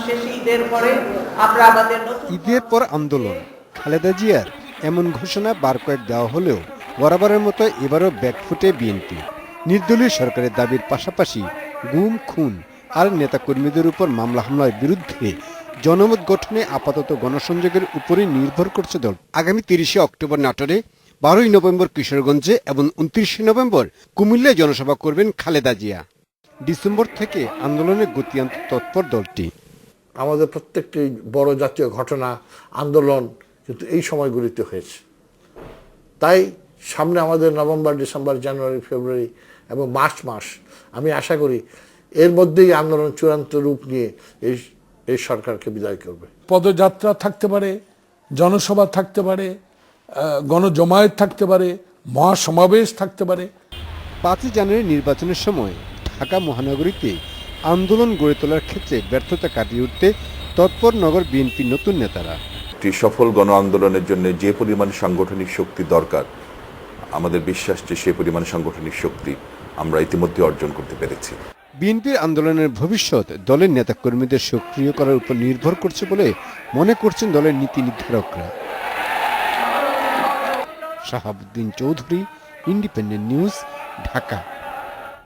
শেষ ঈদের পরে আমরা আমাদের ঈদের পর আন্দোলন, খালেদা জিয়ার এমন ঘোষণা বার কয়েক দেওয়া হলেও বরাবরের মতো এবারও ব্যাকফুটে বিএনপি। নির্দলীয় সরকারের দাবির পাশাপাশি গুম, খুন আর নেতাকর্মীদের উপর মামলা হামলার বিরুদ্ধে জনমত গঠনে আপাতত গণসংযোগের উপরই নির্ভর করছে দল। আগামী 30শে অক্টোবর নাটোরে, 12ই নভেম্বর কিশোরগঞ্জে এবং 29শে নভেম্বর কুমিল্লায় জনসভা করবেন খালেদা জিয়া। ডিসেম্বর থেকে আন্দোলনের গতি আনতে তৎপর দলটি। আমাদের প্রত্যেকটি বড় জাতীয় ঘটনা, আন্দোলন কিন্তু এই সময়গুলিতে হয়েছে। তাই সামনে আমাদের নভেম্বর, ডিসেম্বর, জানুয়ারি, ফেব্রুয়ারি এবং মার্চ মাস, আমি আশা করি এর মধ্যেই আন্দোলন চূড়ান্ত রূপ নিয়ে এই সরকারকে বিদায় করবে। পদযাত্রা থাকতে পারে, জনসভা থাকতে পারে, গণজমায়েত থাকতে পারে, মহাসমাবেশ থাকতে পারে। 5ই জানুয়ারি নির্বাচনের সময় ঢাকা মহানগরীতে আন্দোলন গড়ে তোলার ক্ষেত্রে ব্যর্থতা কাটিয়ে উঠতে তৎপর নগর বিএনপির নতুন নেতারা। একটি সফল গণ আন্দোলনের জন্য যে পরিমাণ সাংগঠনিক শক্তি দরকার, আমাদের বিশ্বাস যে সেই পরিমাণ সাংগঠনিক শক্তি আমরা ইতিমধ্যে অর্জন করতে পেরেছি। বিএনপির আন্দোলনের ভবিষ্যৎ দলের নেতাকর্মীদের সক্রিয় করার উপর নির্ভর করছে বলে মনে করছেন দলের নীতি নির্ধারকরা। Shahabuddin Chowdhury, independent news, Dhaka.